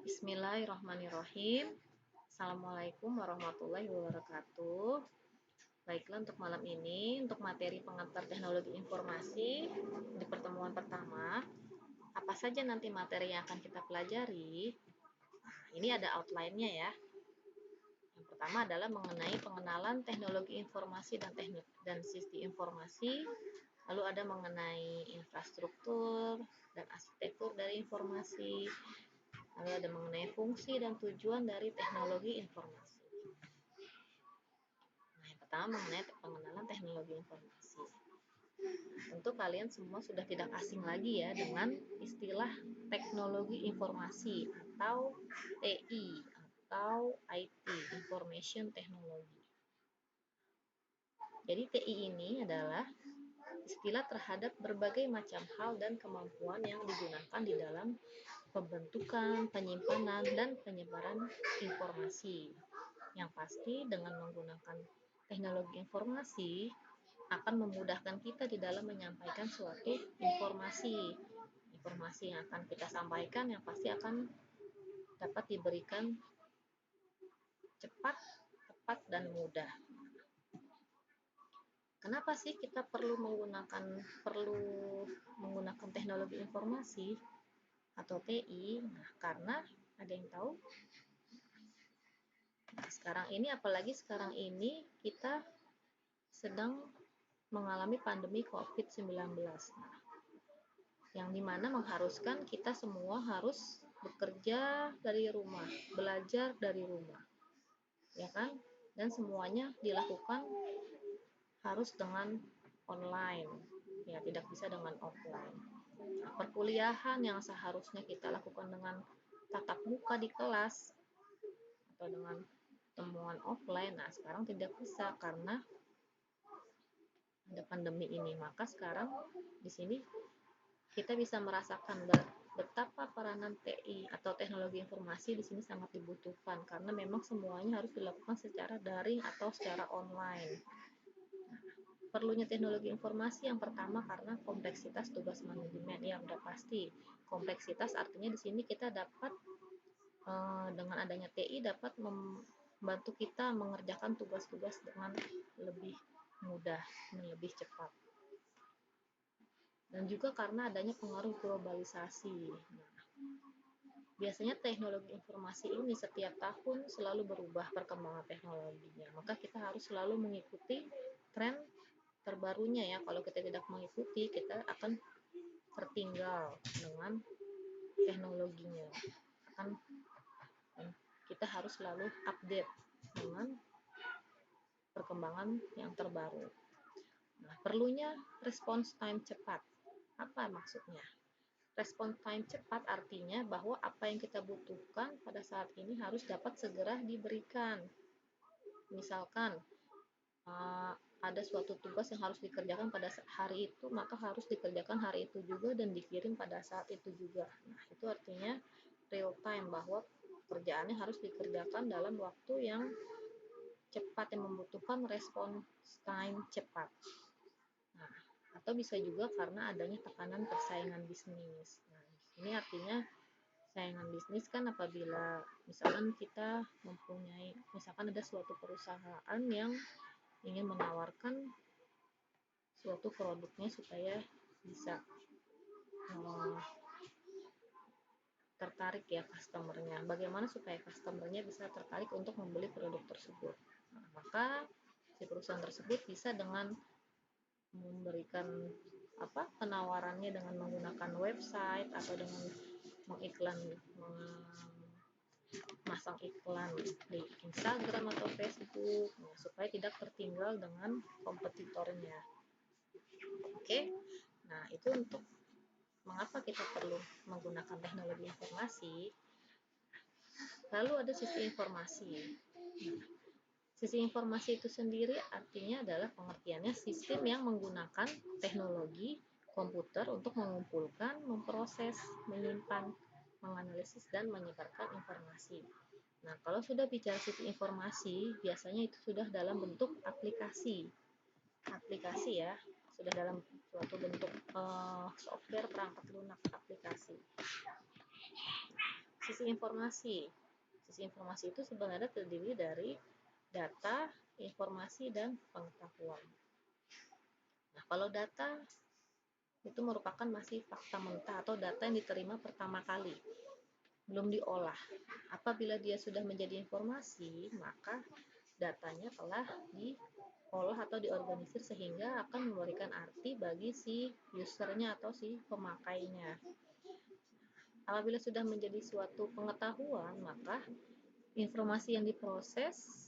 Bismillahirrahmanirrahim. Assalamualaikum warahmatullahi wabarakatuh. Baiklah, untuk malam ini, untuk materi pengantar teknologi informasi di pertemuan pertama, apa saja nanti materi yang akan kita pelajari? Nah, ini ada outline-nya ya. Yang pertama adalah mengenai pengenalan teknologi informasi dan sistem informasi, lalu ada mengenai infrastruktur dan arsitektur dari informasi, lalu ada mengenai fungsi dan tujuan dari teknologi informasi. Nah, yang pertama mengenai pengenalan teknologi informasi. Tentu kalian semua sudah tidak asing lagi ya dengan istilah teknologi informasi atau TI atau IT, Information Technology. Jadi TI ini adalah istilah terhadap berbagai macam hal dan kemampuan yang digunakan di dalam pembentukan, penyimpanan, dan penyebaran informasi. Yang pasti dengan menggunakan teknologi informasi akan memudahkan kita di dalam menyampaikan suatu informasi. Informasi yang akan kita sampaikan yang pasti akan dapat diberikan cepat, tepat, dan mudah. Kenapa sih kita perlu menggunakan teknologi informasi atau TI? Nah, karena ada yang tahu? Nah, apalagi sekarang ini kita sedang mengalami pandemi COVID-19. Nah, yang dimana mengharuskan kita semua harus bekerja dari rumah, belajar dari rumah, ya kan? Dan semuanya dilakukan harus dengan online, ya tidak bisa dengan offline. Nah, perkuliahan yang seharusnya kita lakukan dengan tatap muka di kelas atau dengan temuan offline, nah sekarang tidak bisa karena ada pandemi ini. Maka sekarang di sini kita bisa merasakan betapa peranan TI atau teknologi informasi di sini sangat dibutuhkan karena memang semuanya harus dilakukan secara daring atau secara online. Nah, perlunya teknologi informasi yang pertama karena kompleksitas tugas manajemen, ya udah pasti kompleksitas artinya di sini kita dapat dengan adanya TI dapat membantu kita mengerjakan tugas-tugas dengan lebih mudah dan lebih cepat. Dan juga karena adanya pengaruh globalisasi. Nah, biasanya teknologi informasi ini setiap tahun selalu berubah perkembangan teknologinya. Maka kita harus selalu mengikuti tren terbarunya ya. Kalau kita tidak mengikuti, kita akan tertinggal dengan teknologinya. Kita harus selalu update dengan perkembangan yang terbaru. Nah, perlunya response time cepat. Apa maksudnya? Response time cepat artinya bahwa apa yang kita butuhkan pada saat ini harus dapat segera diberikan. Misalkan ada suatu tugas yang harus dikerjakan pada hari itu, maka harus dikerjakan hari itu juga dan dikirim pada saat itu juga. Nah, itu artinya real time, bahwa kerjaannya harus dikerjakan dalam waktu yang cepat, yang membutuhkan response time cepat. Nah, atau bisa juga karena adanya tekanan persaingan bisnis. Nah, ini artinya saingan bisnis kan apabila misalkan kita misalkan ada suatu perusahaan yang ingin menawarkan suatu produknya supaya bisa tertarik ya customernya. Bagaimana supaya customernya bisa tertarik untuk membeli produk tersebut? Nah, maka si perusahaan tersebut bisa dengan memberikan penawarannya dengan menggunakan website atau dengan memasang iklan di Instagram atau Facebook, supaya tidak tertinggal dengan kompetitornya. Oke, nah itu untuk mengapa kita perlu menggunakan teknologi informasi. Lalu ada sisi informasi. Sisi informasi itu sendiri artinya adalah pengertiannya sistem yang menggunakan teknologi komputer untuk mengumpulkan, memproses, menyimpan, menganalisis, dan menyebarkan informasi. Nah, kalau sudah bicara sisi informasi, biasanya itu sudah dalam bentuk aplikasi. Aplikasi ya, sudah dalam suatu bentuk software, perangkat lunak, aplikasi. sisi informasi. Sisi informasi itu sebenarnya terdiri dari data, informasi, dan pengetahuan. Nah, kalau data itu merupakan masih fakta mentah atau data yang diterima pertama kali, belum diolah. Apabila dia sudah menjadi informasi, maka datanya telah diolah atau diorganisir sehingga akan memberikan arti bagi si usernya atau si pemakainya. Apabila sudah menjadi suatu pengetahuan, maka informasi yang diproses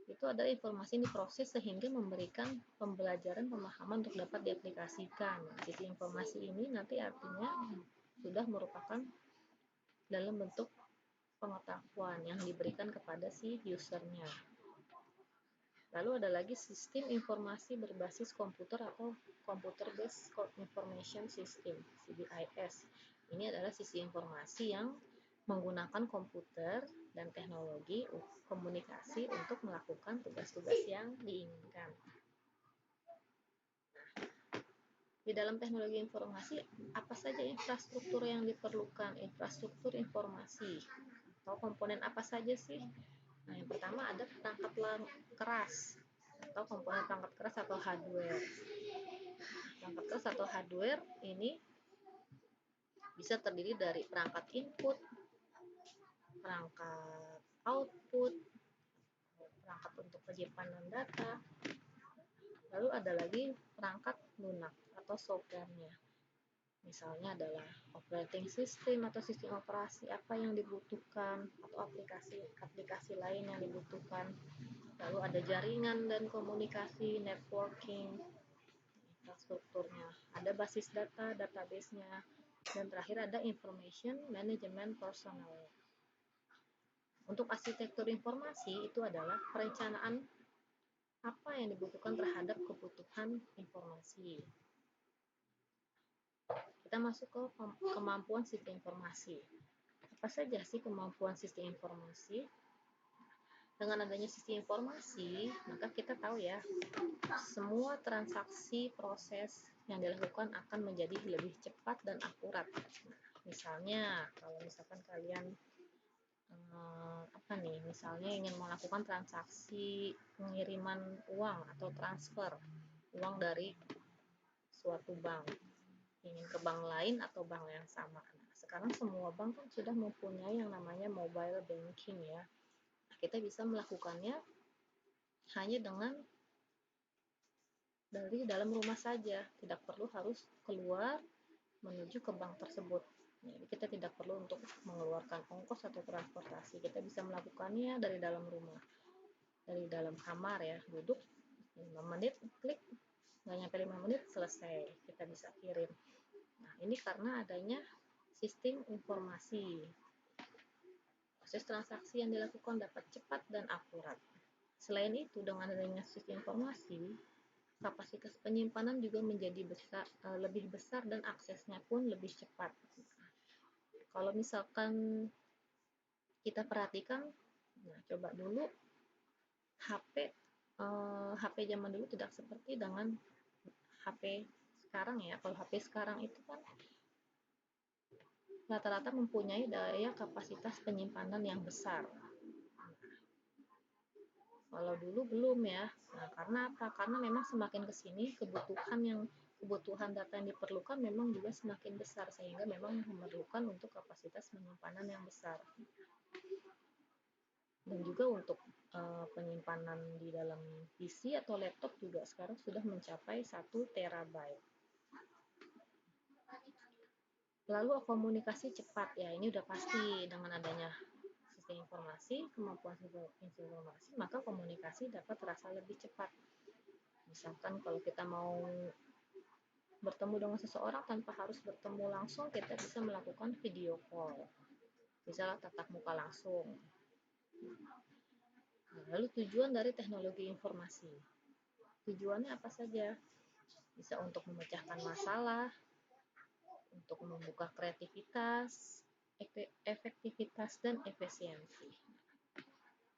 itu adalah informasi yang diproses sehingga memberikan pembelajaran pemahaman untuk dapat diaplikasikan. Jadi informasi ini nanti artinya sudah merupakan dalam bentuk pengetahuan yang diberikan kepada si usernya. Lalu ada lagi sistem informasi berbasis komputer atau Computer Based Information System, CBIS. Ini adalah sisi informasi yang menggunakan komputer dan teknologi komunikasi untuk melakukan tugas-tugas yang diinginkan. Di dalam teknologi informasi, apa saja infrastruktur yang diperlukan? Infrastruktur informasi atau komponen apa saja sih? Nah, yang pertama ada perangkat keras atau komponen perangkat keras atau hardware. Perangkat keras atau hardware ini bisa terdiri dari perangkat input, perangkat output, perangkat untuk penyimpanan data. Lalu ada lagi perangkat lunak atau softwarenya. Misalnya adalah operating system atau sistem operasi apa yang dibutuhkan atau aplikasi lain yang dibutuhkan. Lalu ada jaringan dan komunikasi, networking, infrastrukturnya. Ada basis data, database-nya. Dan terakhir ada information management personnel. Untuk arsitektur informasi itu adalah perencanaan apa yang dibutuhkan terhadap kebutuhan informasi. Kita masuk ke kemampuan sistem informasi. Apa saja sih kemampuan sistem informasi? Dengan adanya sistem informasi, maka kita tahu ya, semua transaksi proses yang dilakukan akan menjadi lebih cepat dan akurat. Misalnya, kalau misalkan kalian misalnya ingin melakukan transaksi pengiriman uang atau transfer uang dari suatu bank, ingin ke bank lain atau bank yang sama. Nah, sekarang semua bank kan sudah mempunyai yang namanya mobile banking ya. Kita bisa melakukannya hanya dengan dari dalam rumah saja, tidak perlu harus keluar menuju ke bank tersebut. Jadi kita tidak perlu untuk mengeluarkan ongkos atau transportasi, kita bisa melakukannya dari dalam rumah, dari dalam kamar ya, duduk 5 menit, klik, nggak nyampe 5 menit, selesai, kita bisa kirim. Nah, ini karena adanya sistem informasi. Proses transaksi yang dilakukan dapat cepat dan akurat. Selain itu, dengan adanya sistem informasi, kapasitas penyimpanan juga menjadi lebih besar dan aksesnya pun lebih cepat. Kalau misalkan kita perhatikan, nah coba dulu HP zaman dulu tidak seperti dengan HP sekarang ya. Kalau HP sekarang itu kan rata-rata mempunyai daya kapasitas penyimpanan yang besar. Kalau dulu belum ya. Nah, karena apa? Karena memang semakin kesini kebutuhan data yang diperlukan memang juga semakin besar, sehingga memang memerlukan untuk kapasitas penyimpanan yang besar. Dan juga untuk penyimpanan di dalam PC atau laptop juga sekarang sudah mencapai 1 terabyte. Lalu komunikasi cepat ya, ini udah pasti dengan adanya sistem informasi, kemampuan sistem informasi, maka komunikasi dapat terasa lebih cepat. Misalkan kalau kita mau bertemu dengan seseorang tanpa harus bertemu langsung, kita bisa melakukan video call, misalnya tatap muka langsung. Lalu tujuan dari teknologi informasi, tujuannya apa saja? Bisa untuk memecahkan masalah, untuk membuka kreativitas, efektivitas, dan efisiensi.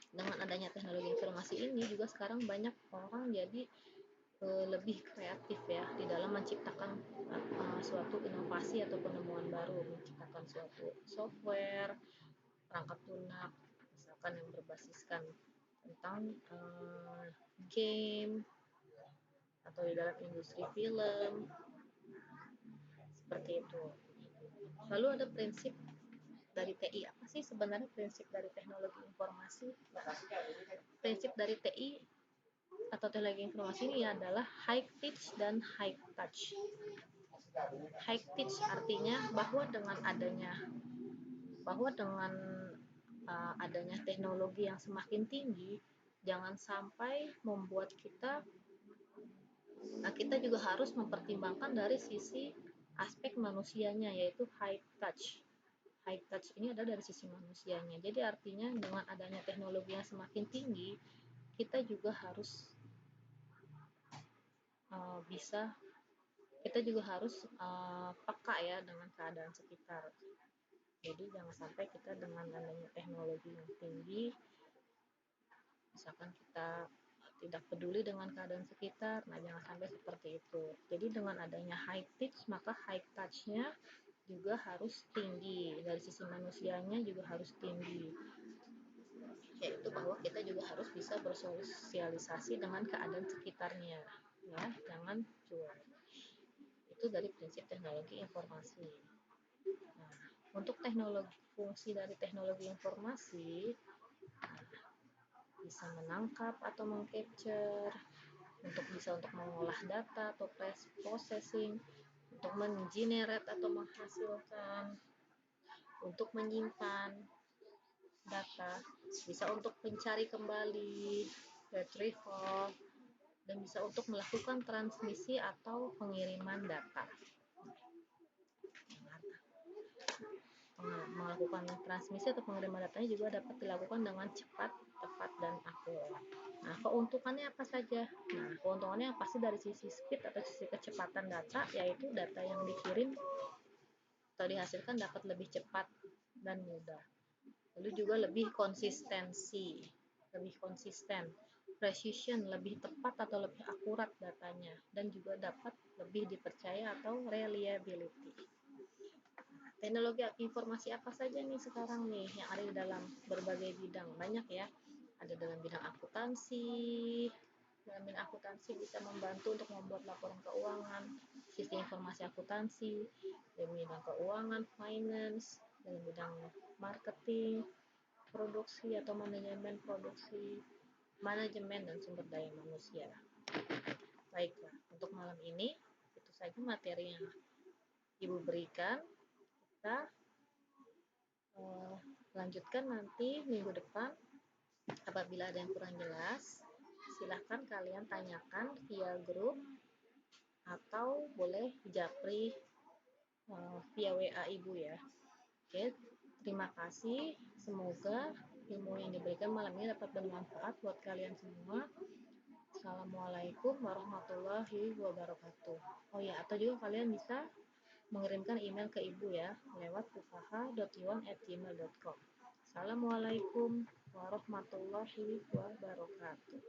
Dengan adanya teknologi informasi ini juga sekarang banyak orang jadi lebih kreatif ya di dalam menciptakan suatu inovasi atau penemuan baru, menciptakan suatu software, perangkat lunak, misalkan yang berbasiskan tentang game atau di dalam industri film, seperti itu. Lalu ada prinsip dari TI. Apa sih sebenarnya prinsip dari teknologi informasi? Prinsip dari TI atau teknologi informasi ini adalah high teach dan high touch. High teach artinya bahwa dengan adanya teknologi yang semakin tinggi, jangan sampai membuat kita juga harus mempertimbangkan dari sisi aspek manusianya, yaitu high touch. High touch ini adalah dari sisi manusianya. Jadi artinya dengan adanya teknologi yang semakin tinggi, kita juga harus bisa kita juga harus peka ya dengan keadaan sekitar. Jadi jangan sampai kita dengan adanya teknologi yang tinggi, misalkan kita tidak peduli dengan keadaan sekitar, nah jangan sampai seperti itu. Jadi dengan adanya high touch, maka high touch-nya juga harus tinggi, dari sisi manusianya juga harus tinggi, yaitu bahwa kita juga harus bisa bersosialisasi dengan keadaan sekitarnya, ya jangan cuek. Itu dari prinsip teknologi informasi. Nah, untuk fungsi dari teknologi informasi, bisa menangkap atau mengcapture, untuk mengolah data atau processing, untuk mengenerate atau menghasilkan, untuk menyimpan data, bisa untuk mencari kembali, retrieval, dan bisa untuk melakukan transmisi atau pengiriman data. Melakukan transmisi atau pengiriman datanya juga dapat dilakukan dengan cepat, tepat, dan akurat. Nah, keuntungannya apa saja? Nah, keuntungannya yang pasti dari sisi speed atau sisi kecepatan data, yaitu data yang dikirim atau dihasilkan dapat lebih cepat dan mudah. Lalu juga lebih konsisten, precision, lebih tepat atau lebih akurat datanya, dan juga dapat lebih dipercaya atau reliability. Teknologi informasi apa saja nih sekarang nih yang ada di dalam berbagai bidang? Banyak ya. Ada dalam bidang akuntansi. Dalam bidang akuntansi bisa membantu untuk membuat laporan keuangan, sistem informasi akuntansi, dalam bidang keuangan, finance, dalam bidang marketing, produksi atau manajemen produksi, manajemen dan sumber daya manusia. Baiklah, untuk malam ini itu saja materi yang Ibu berikan. Kita lanjutkan nanti minggu depan. Apabila ada yang kurang jelas, silahkan kalian tanyakan via grup atau boleh japri via WA Ibu ya. Oke, terima kasih. Semoga ilmu yang diberikan malam ini dapat bermanfaat buat kalian semua. Assalamualaikum warahmatullahi wabarakatuh. Oh ya, atau juga kalian bisa mengirimkan email ke Ibu ya lewat usaha.iwan@gmail.com. Assalamualaikum warahmatullahi wabarakatuh.